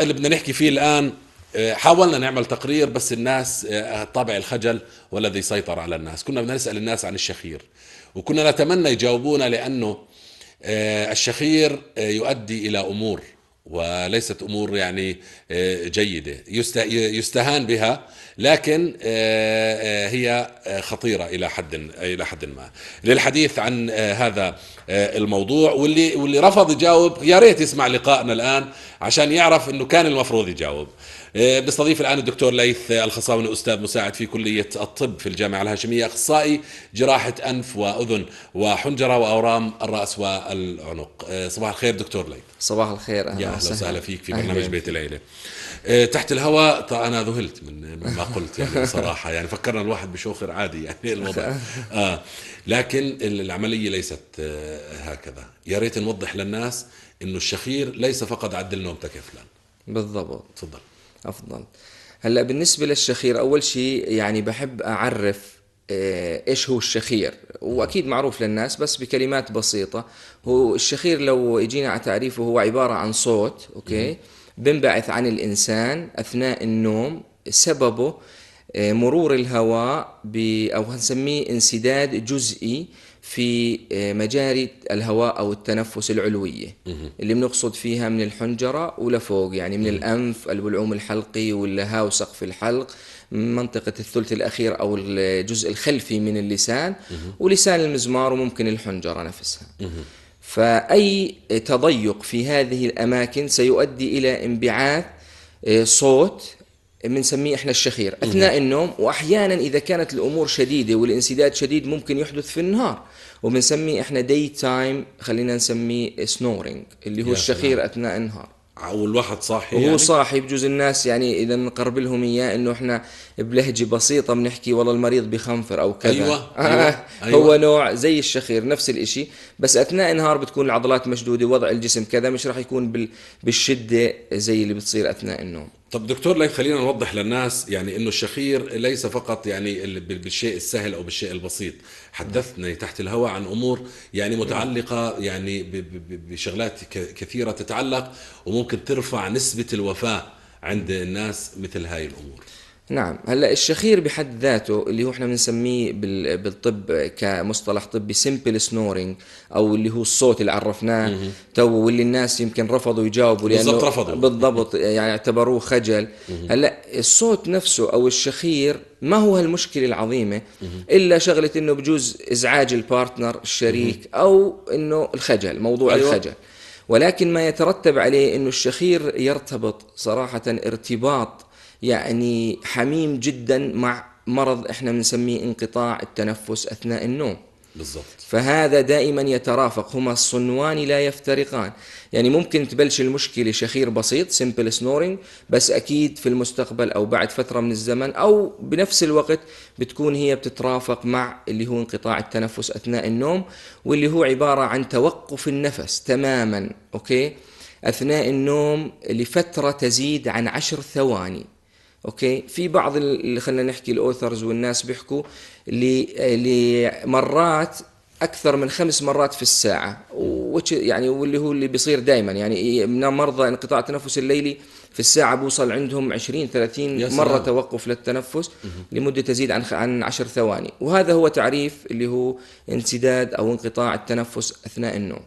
اللي بدنا نحكي فيه الآن. حاولنا نعمل تقرير بس الناس طابع الخجل والذي سيطر على الناس. كنا بدنا نسأل الناس عن الشخير وكنا نتمنى يجاوبونا، لأنه الشخير يؤدي إلى أمور وليست أمور يعني جيدة يستهان بها، لكن هي خطيرة إلى حد ما. للحديث عن هذا الموضوع، واللي رفض يجاوب يا ريت يسمع لقائنا الآن عشان يعرف إنه كان المفروض يجاوب. بستضيف الآن الدكتور ليث الخصاوني، أستاذ مساعد في كلية الطب في الجامعة الهاشمية، أخصائي جراحة أنف وأذن وحنجرة وأورام الرأس والعنق. صباح الخير دكتور ليث. صباح الخير، يا أهلا وسهلا فيك في برنامج بيت العيلة. تحت الهواء أنا ذهلت من ما قلت يعني بصراحة، يعني فكرنا الواحد بشوخر عادي يعني الوضع لكن العملية ليست هكذا. يا ريت نوضح للناس إنه الشخير ليس فقط عدل نومتك يا فلان. بالضبط. تفضل. أفضل. هلأ بالنسبة للشخير، أول شيء يعني بحب أعرف إيش هو الشخير، وأكيد معروف للناس بس بكلمات بسيطة. هو الشخير لو إجينا على تعريفه هو عبارة عن صوت أوكي بنبعث عن الإنسان أثناء النوم، سببه مرور الهواء أو هنسميه انسداد جزئي في مجاري الهواء أو التنفس العلوية اللي بنقصد فيها من الحنجرة ولفوق، يعني من الأنف، البلعوم الحلقي واللهاو سقف الحلق، منطقة الثلث الأخير أو الجزء الخلفي من اللسان ولسان المزمار وممكن الحنجرة نفسها. فأي تضيق في هذه الأماكن سيؤدي إلى انبعاث صوت بنسميه احنا الشخير اثناء النوم. واحيانا اذا كانت الامور شديده والانسداد شديد ممكن يحدث في النهار، وبنسميه احنا داي تايم، خلينا نسميه سنورينج اللي هو الشخير اثناء النهار. والواحد صاحي وهو يعني صاحي. بجوز الناس يعني اذا نقرب لهم اياه انه احنا بلهجه بسيطه بنحكي والله المريض بخنفر او كذا. أيوة. هو نوع زي الشخير نفس الاشي، بس اثناء النهار بتكون العضلات مشدوده، وضع الجسم كذا، مش راح يكون بالشده زي اللي بتصير اثناء النوم. طب دكتور ليث، خلينا نوضح للناس يعني انه الشخير ليس فقط يعني بالشيء السهل او بالشيء البسيط. حدثنا تحت الهواء عن امور يعني متعلقة يعني بشغلات كثيرة تتعلق وممكن ترفع نسبة الوفاة عند الناس مثل هاي الامور. نعم. هلا الشخير بحد ذاته اللي هو احنا بنسميه بالطب كمصطلح طبي سمبل سنورينج، او اللي هو الصوت اللي عرفناه تو، واللي الناس يمكن رفضوا يجاوبوا لانه بالضبط رفضوا. بالضبط يعني اعتبروه خجل. هلا الصوت نفسه او الشخير ما هو هالمشكله العظيمه الا شغله انه بجوز ازعاج البارتنر الشريك او انه الخجل، موضوع أيوة. الخجل. ولكن ما يترتب عليه انه الشخير يرتبط صراحه ارتباط يعني حميم جدا مع مرض احنا بنسميه انقطاع التنفس اثناء النوم. بالضبط. فهذا دائما يترافق، هما الصنوان لا يفترقان. يعني ممكن تبلش المشكلة شخير بسيط سيمبل سنورينج، بس أكيد في المستقبل أو بعد فترة من الزمن أو بنفس الوقت بتكون هي بتترافق مع اللي هو انقطاع التنفس أثناء النوم، واللي هو عبارة عن توقف النفس تماما أوكي أثناء النوم لفترة تزيد عن 10 ثواني. اوكي. في بعض اللي خلينا نحكي الاوثرز والناس بيحكوا لمرات اكثر من 5 مرات في الساعه، يعني واللي هو اللي بيصير دائما يعني من مرضى انقطاع التنفس الليلي في الساعه بوصل عندهم 20 30 مره توقف للتنفس لمده تزيد عن 10 ثواني. وهذا هو تعريف اللي هو انسداد او انقطاع التنفس اثناء النوم.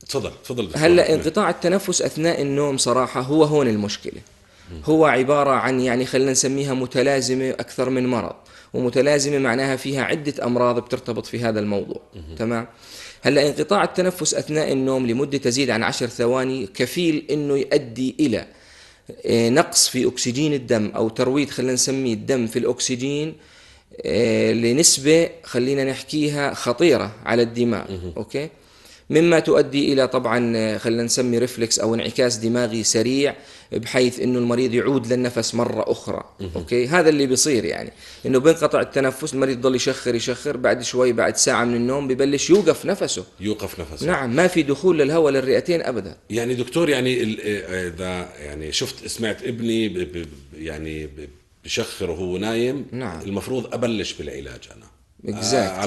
تفضل. هلا انقطاع التنفس اثناء النوم صراحه هو هون المشكله. هو عبارة عن يعني خلينا نسميها متلازمة أكثر من مرض، ومتلازمة معناها فيها عدة أمراض بترتبط في هذا الموضوع. تمام. هلأ انقطاع التنفس أثناء النوم لمدة تزيد عن 10 ثواني كفيل أنه يؤدي إلى نقص في أكسجين الدم أو ترويض خلينا نسميه الدم في الأكسجين لنسبة خلينا نحكيها خطيرة على الدماغ. أوكي. مما تؤدي إلى طبعا خلينا نسمي ريفلكس أو انعكاس دماغي سريع، بحيث إنه المريض يعود للنفس مرة أخرى. أوكي. هذا اللي بيصير يعني إنه بينقطع التنفس، المريض يضل يشخر بعد شوي بعد ساعة من النوم ببلش يوقف نفسه. نعم. ما في دخول للهواء للرئتين أبدا. يعني دكتور يعني إذا يعني سمعت ابني يعني بشخر وهو نايم. نعم. المفروض أبلش بالعلاج أنا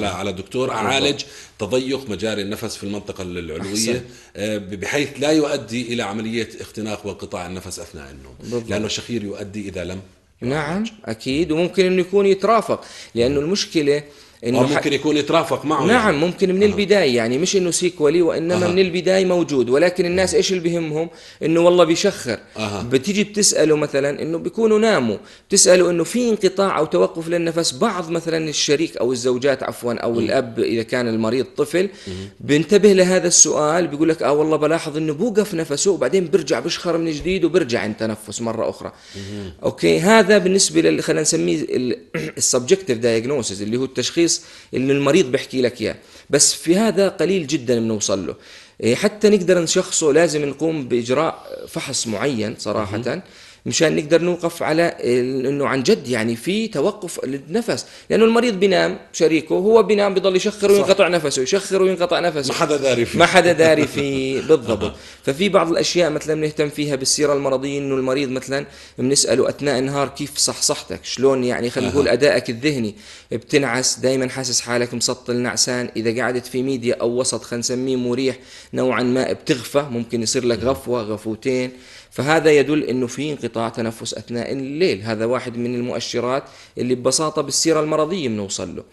على دكتور اعالج تضيق مجاري النفس في المنطقه العلويه، بحيث لا يؤدي الى عمليه اختناق وانقطاع النفس اثناء النوم. بالضبط. لانه الشخير يؤدي اذا لم نعم أكيد، وممكن إنه يكون يترافق، لأنه المشكلة إنه ممكن يكون يترافق معه. نعم يعني ممكن من البداية، يعني مش إنه سيكولي، وإنما من البداية موجود، ولكن الناس إيش اللي بهمهم؟ إنه والله بيشخر. بتيجي بتسأله مثلا إنه بيكونوا ناموا، بتسأله إنه في انقطاع أو توقف للنفس. بعض مثلا الشريك أو الزوجات عفوا أو الأب إذا كان المريض طفل بينتبه لهذا السؤال، بيقول لك والله بلاحظ إنه بوقف نفسه وبعدين برجع بشخر من جديد وبرجع عن تنفس مرة أخرى. أوكي، هذا بالنسبة خلينا نسميه السبجكتيف دايجنوسيس، اللي هو التشخيص اللي المريض بيحكي لك اياه. بس في هذا قليل جدا بنوصل له. حتى نقدر نشخصه لازم نقوم باجراء فحص معين صراحه، مشان نقدر نوقف على انه عن جد يعني في توقف للنفس. لانه المريض بينام، شريكه هو بينام بيضل يشخر وينقطع نفسه، يشخر وينقطع نفسه، ما حدا داري فيه، ما حدا داري فيه. بالضبط. ففي بعض الاشياء مثلا بنهتم فيها بالسيره المرضيه، انه المريض مثلا بنساله اثناء النهار كيف صحتك، شلون يعني خلينا نقول ادائك الذهني، بتنعس دائما، حاسس حالك مسطل نعسان، اذا قعدت في ميديا او وسط خلينا نسميه مريح نوعا ما بتغفى، ممكن يصير لك غفوه غفوتين، فهذا يدل انه في انقطاع تنفس اثناء الليل. هذا واحد من المؤشرات اللي ببساطه بالسيره المرضيه بنوصل له.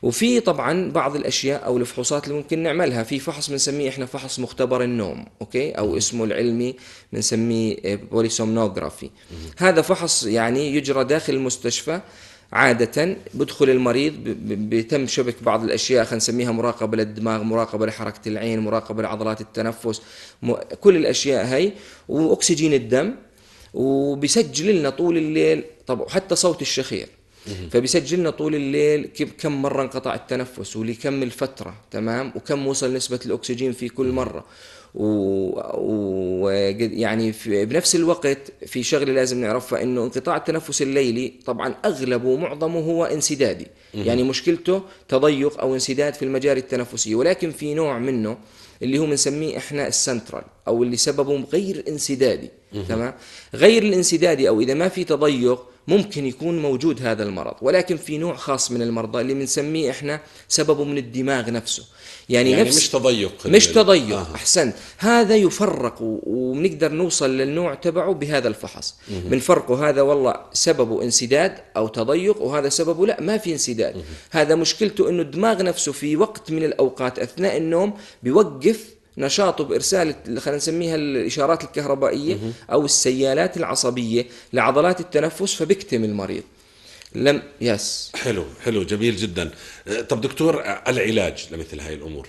وفي طبعا بعض الاشياء او الفحوصات اللي ممكن نعملها، في فحص بنسميه احنا فحص مختبر النوم، اوكي، او اسمه العلمي بنسميه بوليسومنوغرافي. هذا فحص يعني يجرى داخل المستشفى. عادة بدخل المريض بيتم شبك بعض الأشياء، خلينا نسميها مراقبة للدماغ، مراقبة لحركة العين، مراقبة لعضلات التنفس، كل الأشياء هاي، وأكسجين الدم، وبيسجل لنا طول الليل طبعا حتى صوت الشخير. فبيسجل لنا طول الليل كم مرة انقطع التنفس ولكم الفترة، تمام، وكم وصل نسبة الأكسجين في كل مرة. يعني بنفس الوقت في شغله لازم نعرفها، انه انقطاع التنفس الليلي طبعا اغلبه ومعظمه هو انسدادي، يعني مشكلته تضيق او انسداد في المجاري التنفسيه، ولكن في نوع منه اللي هو بنسميه احنا السنترال، او اللي سببه غير انسدادي. تمام، غير الانسدادي او اذا ما في تضيق ممكن يكون موجود هذا المرض، ولكن في نوع خاص من المرضى اللي بنسميه احنا سببه من الدماغ نفسه، يعني نفس مش تضيق. احسنت، هذا يفرق وبنقدر نوصل للنوع تبعه بهذا الفحص. بنفرقه، هذا والله سببه انسداد او تضيق، وهذا سببه لا ما في انسداد. هذا مشكلته انه الدماغ نفسه في وقت من الاوقات اثناء النوم بيوقف نشاطه بإرسال خلينا نسميها الإشارات الكهربائية أو السيالات العصبية لعضلات التنفس، فبيكتم المريض. حلو جميل جدا. طب دكتور، العلاج لمثل هاي الأمور؟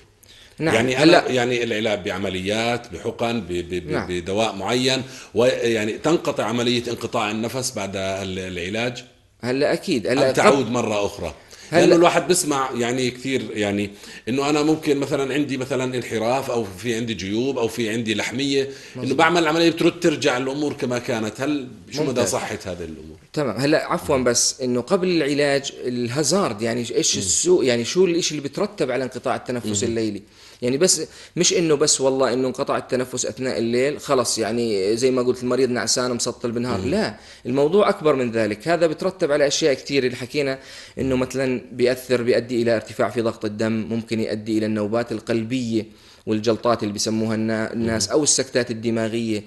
نعم. يعني هلا يعني العلاج بعمليات، بحقن، نعم، بدواء معين، ويعني تنقطع عملية انقطاع النفس بعد العلاج؟ هلا أكيد تعود مرة أخرى. لأنه الواحد بسمع يعني كثير، يعني إنه أنا ممكن مثلا عندي مثلا انحراف، أو في عندي جيوب، أو في عندي لحمية، إنه بعمل العملية بترد ترجع الأمور كما كانت. هل شو مدى صحة هذه الأمور؟ تمام. هلا عفوا، بس إنه قبل العلاج الهازارد، يعني إيش السوء، يعني شو الإشي اللي بترتب على انقطاع التنفس الليلي؟ يعني بس مش إنه بس والله إنه انقطع التنفس أثناء الليل خلص، يعني زي ما قلت المريض نعسان مسطل بالنهار. لا، الموضوع أكبر من ذلك. هذا بترتب على أشياء كثير اللي حكينا، إنه مثلا بيؤدي إلى ارتفاع في ضغط الدم، ممكن يؤدي إلى النوبات القلبية والجلطات اللي بيسموها الناس، أو السكتات الدماغية،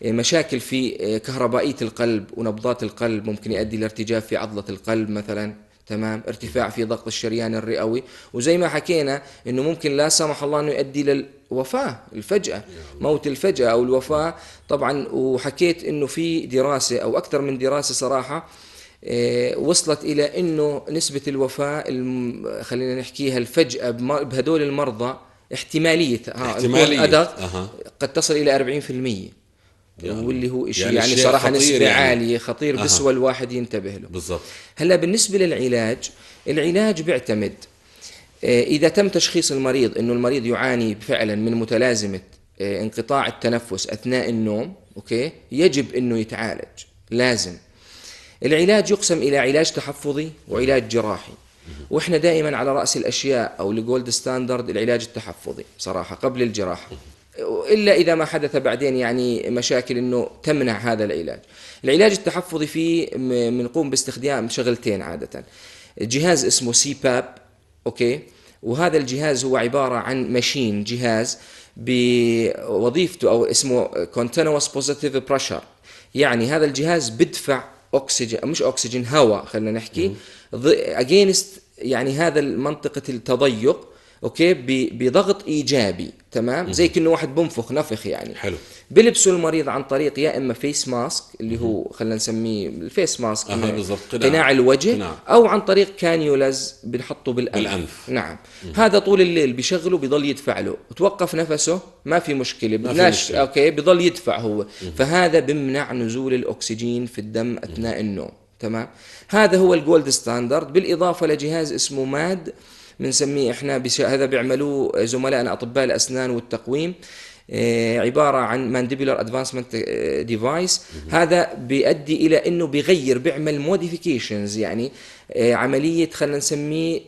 مشاكل في كهربائية القلب ونبضات القلب، ممكن يؤدي إلى ارتجاف في عضلة القلب مثلا، تمام، ارتفاع في ضغط الشريان الرئوي، وزي ما حكينا انه ممكن لا سمح الله انه يؤدي للوفاة الفجأة، موت الفجأة او الوفاة طبعا. وحكيت انه في دراسة او اكثر من دراسة صراحة وصلت الى انه نسبة الوفاة خلينا نحكيها الفجأة بهدول المرضى احتمالية أدق قد تصل الى 40%. واللي هو شيء يعني صراحة نسبة عالية خطير، بسوى الواحد ينتبه له. بالضبط. هلا بالنسبة للعلاج، العلاج بيعتمد إذا تم تشخيص المريض إنه المريض يعاني فعلا من متلازمة انقطاع التنفس أثناء النوم، أوكي، يجب إنه يتعالج. لازم العلاج يقسم إلى علاج تحفظي وعلاج جراحي، وإحنا دائما على رأس الأشياء أو الجولد ستاندرد العلاج التحفظي صراحة قبل الجراحة، إلا إذا ما حدث بعدين يعني مشاكل إنه تمنع هذا العلاج. العلاج التحفظي فيه بنقوم باستخدام شغلتين عادة، جهاز اسمه سي باب، اوكي. وهذا الجهاز هو عبارة عن ماشين، جهاز بوظيفته او اسمه continuous positive pressure. يعني هذا الجهاز بدفع اكسجين، مش اكسجين، هواء خلينا نحكي، اجينست يعني هذا منطقة التضيق، اوكي، بضغط ايجابي، تمام، زي كأنه واحد بنفخ نفخ يعني. حلو. بلبسه المريض عن طريق يا اما فيس ماسك اللي هو خلينا نسميه الفيس ماسك، بالضبط، قناع الوجه، او عن طريق كانيولاز بنحطه بالانف. نعم. هذا طول الليل بيشغله، بيضل يدفع له، توقف نفسه ما في مشكله، بدناش اوكي، بيضل يدفع هو. فهذا بمنع نزول الاكسجين في الدم اثناء النوم، تمام. هذا هو الجولد ستاندرد، بالاضافه لجهاز اسمه ماد بنسميه احنا هذا بيعملوه زملائنا اطباء الاسنان والتقويم، عبارة عن مانديبولار ادفانسمنت ديفايس. هذا بيؤدي الى انه بيعمل موديفيكيشنز، يعني عملية خلينا نسميه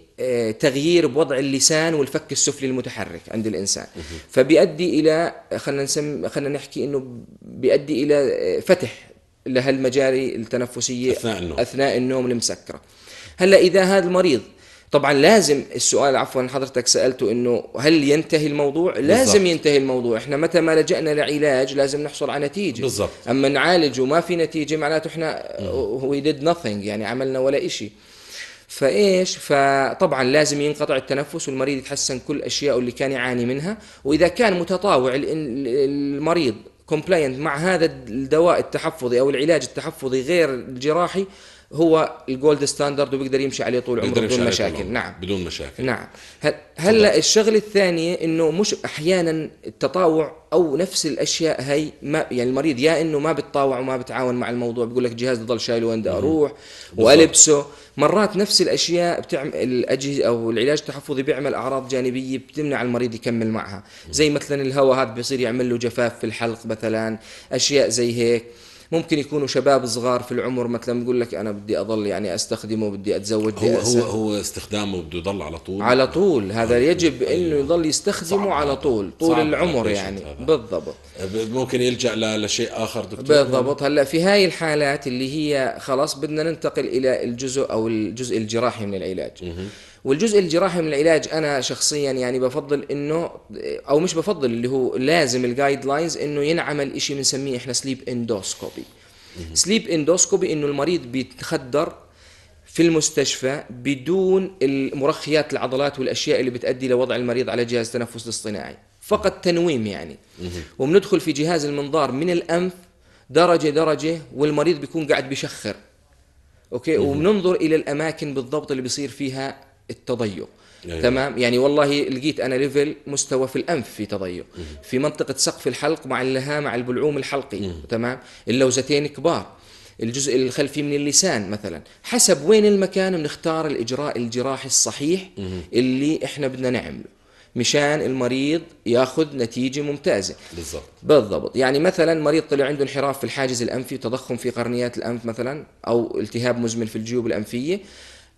تغيير بوضع اللسان والفك السفلي المتحرك عند الانسان. فبيؤدي الى خلينا نحكي انه بيؤدي الى فتح لهالمجاري التنفسية اثناء النوم المسكرة. هلا اذا هذا المريض طبعا لازم السؤال، عفوا حضرتك سألته انه هل ينتهي الموضوع؟ لازم بالزبط. ينتهي الموضوع. احنا متى ما لجأنا لعلاج لازم نحصل على نتيجة بالزبط. اما نعالج وما في نتيجة معناته احنا we did nothing، يعني عملنا ولا اشي. فطبعا لازم ينقطع التنفس والمريض يتحسن كل اشياء اللي كان يعاني منها. واذا كان متطاوع المريض كومبلاينت مع هذا الدواء التحفظي او العلاج التحفظي غير الجراحي، هو الجولد ستاندرد وبيقدر يمشي عليه طول عمره بدون مشاكل. نعم بدون مشاكل. نعم. هلا الشغله الثانيه انه مش احيانا التطاوع او نفس الاشياء هي ما يعني المريض يا انه ما بتطاوع وما بتعاون مع الموضوع، بيقول لك الجهاز ضل شايله وين بدي اروح والبسه. مرات نفس الاشياء بتعمل الاجهزه او العلاج التحفظي بيعمل اعراض جانبيه بتمنع المريض يكمل معها، زي مثلا الهواء هذا بيصير يعمل له جفاف في الحلق مثلا، اشياء زي هيك. ممكن يكونوا شباب صغار في العمر مثلا بيقول لك انا بدي اضل يعني استخدمه، بدي اتزوج، هو استخدامه بده يضل على طول هذا يجب انه يضل يستخدمه على طول العمر يعني. بالضبط. ممكن يلجأ لشيء اخر دكتور. بالضبط. هلا في هاي الحالات اللي هي خلاص بدنا ننتقل الى الجزء الجراحي من العلاج. والجزء الجراحي من العلاج انا شخصيا يعني بفضل انه، او مش بفضل، اللي هو لازم الجايد لاينز انه ينعمل اشي بنسميه احنا سليب اندوسكوبي. سليب اندوسكوبي انه المريض بيتخدر في المستشفى بدون المرخيات العضلات والاشياء اللي بتؤدي لوضع المريض على جهاز تنفس الاصطناعي، فقط تنويم يعني. وبندخل في جهاز المنظار من الانف درجه والمريض بيكون قاعد بيشخر، اوكي، وبننظر الى الاماكن بالضبط اللي بيصير فيها التضيق. تمام. يعني والله لقيت انا ليفل مستوى في الانف في تضيق، في منطقه سقف الحلق مع اللهام مع البلعوم الحلقي، تمام، اللوزتين كبار، الجزء الخلفي من اللسان مثلا. حسب وين المكان بنختار الاجراء الجراحي الصحيح اللي احنا بدنا نعمله مشان المريض ياخذ نتيجه ممتازه. بالضبط. يعني مثلا مريض طلع عنده انحراف في الحاجز الانفي، تضخم في قرنيات الانف مثلا، او التهاب مزمن في الجيوب الانفيه،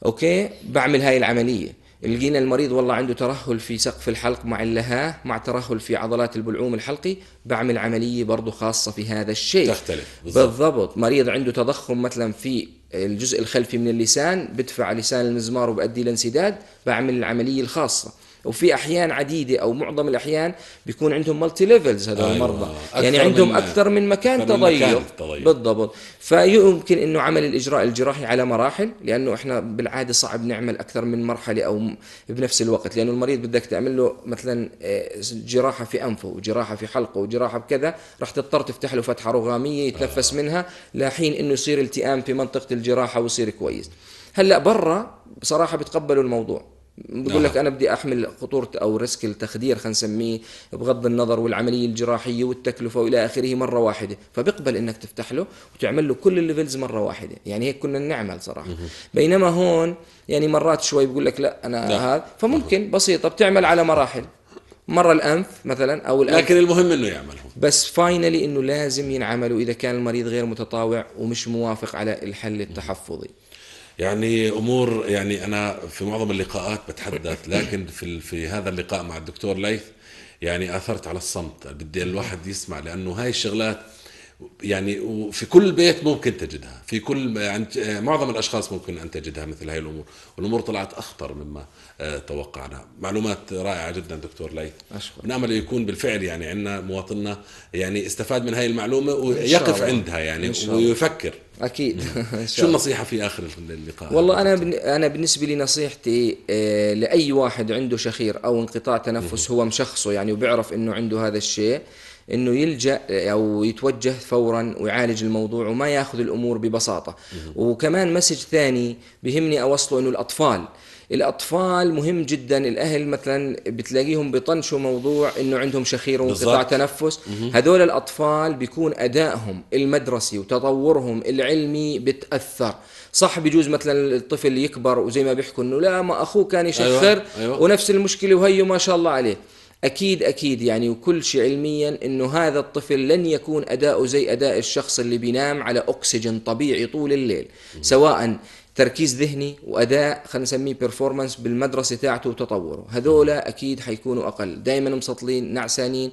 اوكي، بعمل هاي العمليه. لقينا المريض والله عنده ترهل في سقف الحلق مع اللهاه مع ترهل في عضلات البلعوم الحلقي، بعمل عمليه برضو خاصه في هذا الشيء. تختلف. بالضبط. مريض عنده تضخم مثلا في الجزء الخلفي من اللسان، بدفع لسان المزمار وبؤدي لانسداد، بعمل العمليه الخاصه. وفي احيان عديده او معظم الاحيان بيكون عندهم مالتي ليفلز هذول المرضى، يعني عندهم اكثر من مكان تضيق. بالضبط. فيمكن انه عمل الاجراء الجراحي على مراحل، لانه احنا بالعاده صعب نعمل اكثر من مرحله او بنفس الوقت، لانه المريض بدك تعمل له مثلا جراحه في انفه وجراحه في حلقه وجراحه بكذا، راح تضطر تفتح له فتحه رغاميه يتنفس منها لحين انه يصير التئام في منطقه الجراحه ويصير كويس. هلا برا بصراحه بيتقبلوا الموضوع، بقول لك انا بدي احمل خطوره او ريسك التخدير خلينا نسميه بغض النظر والعمليه الجراحيه والتكلفه والى اخره مره واحده، فبيقبل انك تفتح له وتعمل له كل الليفلز مره واحده. يعني هيك كنا نعمل صراحه. بينما هون يعني مرات شوي بقول لك لا انا هذا، فممكن بسيطه بتعمل على مراحل، مره الانف مثلا او الانف، لكن المهم انه يعملهم. بس فاينلي انه لازم ينعملوا اذا كان المريض غير متطاوع ومش موافق على الحل التحفظي. يعني امور، يعني انا في معظم اللقاءات بتحدث، لكن في هذا اللقاء مع الدكتور ليث يعني اثرت على الصمت. بدي الواحد يسمع، لانه هاي الشغلات يعني وفي كل بيت ممكن تجدها، في كل عند معظم الاشخاص ممكن ان تجدها مثل هاي الامور، والامور طلعت اخطر مما توقعنا. معلومات رائعه جدا دكتور ليث، أشكر. نامل يكون بالفعل يعني عندنا مواطننا يعني استفاد من هاي المعلومه إن شاء ويقف الله. عندها يعني إن شاء الله. ويفكر. أكيد. إن شو شاء الله. النصيحه في اخر اللقاء هذا والله دكتور؟ أنا بالنسبة لي نصيحتي لأي واحد عنده شخير أو انقطاع تنفس هو مشخصه يعني وبيعرف إنه عنده هذا الشيء، إنه يلجأ أو يتوجه فورا ويعالج الموضوع وما ياخذ الأمور ببساطة. وكمان مسج ثاني بهمني أوصله، إنه الأطفال مهم جدا. الأهل مثلا بتلاقيهم بيطنشوا موضوع إنه عندهم شخير وانقطاع بالضبط. تنفس. هذول الأطفال بيكون أدائهم المدرسي وتطورهم العلمي بتأثر. صح، بيجوز مثلا الطفل يكبر وزي ما بيحكوا إنه لا ما أخوه كان يشخر أيوة. أيوة. ونفس المشكلة وهي ما شاء الله عليه. أكيد يعني وكل شيء علميا إنه هذا الطفل لن يكون أداؤه زي أداء الشخص اللي بينام على أكسجين طبيعي طول الليل، سواء تركيز ذهني وأداء خلينا نسميه بيرفورمانس بالمدرسة تاعته وتطوره. هذولا أكيد حيكونوا أقل، دائما مسطلين نعسانين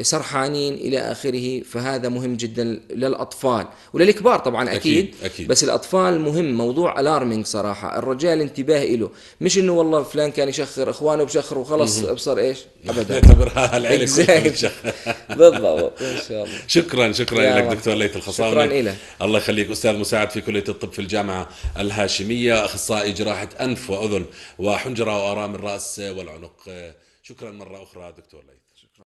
سرحانين إلى آخره. فهذا مهم جدا للأطفال وللكبار طبعا أكيد. أكيد. بس الأطفال مهم، موضوع ألارمينج صراحة. الرجال انتباه إله، مش إنه والله فلان كان يشخر إخوانه بشخر وخلص أبصر إيش أبدا. نعتبرها العيلة كلها بتشخر. بالضبط. إن شاء الله. شكرا يا لك مرحبا. دكتور ليث الخصاونة. شكرا لك. الله يخليك، أستاذ مساعد في كلية الطب في الجامعة الهاشمية، أخصائي جراحة أنف وأذن وحنجرة وآرام الرأس والعنق. شكرا مرة أخرى دكتور ليث.